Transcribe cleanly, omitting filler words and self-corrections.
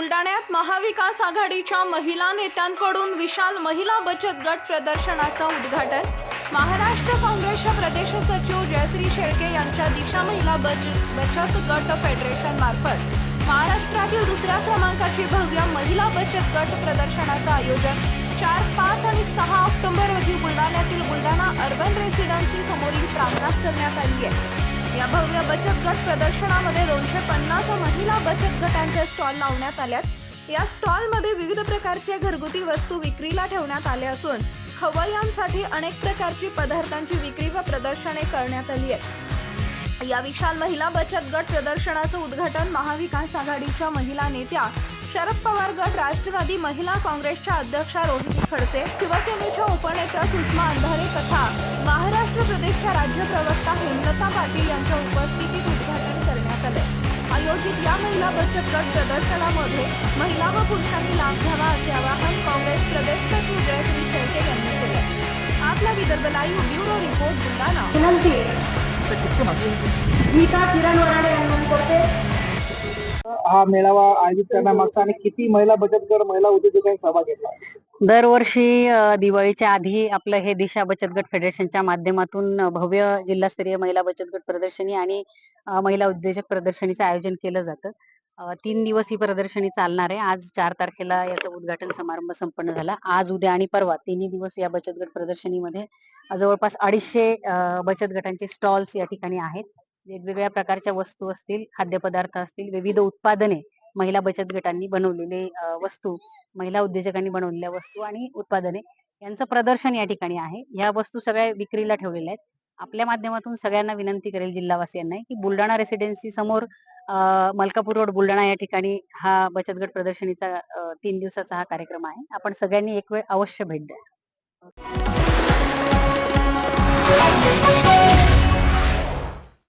बुलढाण्यात महाविकास आघाडीच्या महिला नेत्यांकडून विशाल महिला बचत गट प्रदर्शनाचं उद्घाटन। महाराष्ट्र काँग्रेसच्या प्रदेश सचिव जयश्री शेळके यांच्या दिशा महिला बचत गट फेडरेशन मार्फत महाराष्ट्रातील दुसऱ्या क्रमांकाची भव्य महिला बचत गट प्रदर्शनाचं आयोजन 4, 5 आणि 6 ऑक्टोबर रोजी बुलढाण्यातील बुलढाणा अर्बन रेसिडेन्सी समोरील प्रांगणात करण्यात आली आहे। या भव्य बचत गट प्रदर्शनामध्ये 250 महिला बचत गटांचे स्टॉल लावण्यात आल्यात। या स्टॉलमध्ये विविध प्रकारच्या घरगुती वस्तू विक्रीला ठेवण्यात आल्या असून खवय्यांसाठी अनेक प्रकारची पदार्थांची विक्री व प्रदर्शने करण्यात आली आहेत। या विशाल महिला बचत गट प्रदर्शनाचं उद्घाटन महाविकास आघाडीच्या महिला नेत्या शरद पवार गट, राष्ट्रवादी महिला काँग्रेसच्या अध्यक्षा रोहिणी खडसे, शिवसेनेच्या उपनेत्या सुषमा अंधारे तथा महाराष्ट्र प्रदेशच्या राज्य प्रवक्ता हेमलता पाटील यांच्या उपस्थितीत उद्घाटन करण्यात आले। आयोजित या महिला बचत गट प्रदर्शनामध्ये महिला व पुरुषांनी लाभ घ्यावा असे आवाहन काँग्रेस प्रदेश सचिव जयश्री शेळके यांनी केले। आपला Vidarbha live bureau report Buldhana. विनंती स्मिता किरण वराडे यांना करते। हा मेळावा आयोजित करण्यामागचा आणि किती महिला बचत गट महिला उद्योजकांनी सहभाग घेतला? दरवर्षी दिवाळीच्या आधी आपलं हे दिशा बचत गट फेडरेशनच्या माध्यमातून भव्य जिल्हास्तरीय महिला बचत गट प्रदर्शनी आणि महिला उद्योजक प्रदर्शनीचं आयोजन केलं जातं। 3 दिवस ही प्रदर्शनी चालणार आहे। आज 4 तारखेला याचं उद्घाटन समारंभ संपन्न झाला। आज, उद्या आणि परवा 3 दिवस या बचत गट प्रदर्शनीमध्ये जवळपास 250 बचत गटांचे स्टॉल्स या ठिकाणी आहेत। वेगवेगळ्या प्रकारच्या वस्तू असतील, खाद्यपदार्थ असतील, विविध उत्पादने, महिला बचत गटांनी बनवलेले वस्तू, महिला उद्योजकांनी बनवलेल्या वस्तू आणि उत्पादने यांचं प्रदर्शन या ठिकाणी आहे। या वस्तू सगळ्या विक्रीला ठेवलेल्या आहेत। आपल्या माध्यमातून सगळ्यांना विनंती करेल जिल्हावासियांना की बुलढाणा रेसिडेन्सी समोर मलकापूर रोड बुलढाणा या ठिकाणी हा बचत गट प्रदर्शनीचा 3 दिवसाचा हा कार्यक्रम आहे। आपण सगळ्यांनी एक वेळ अवश्य भेट द्या।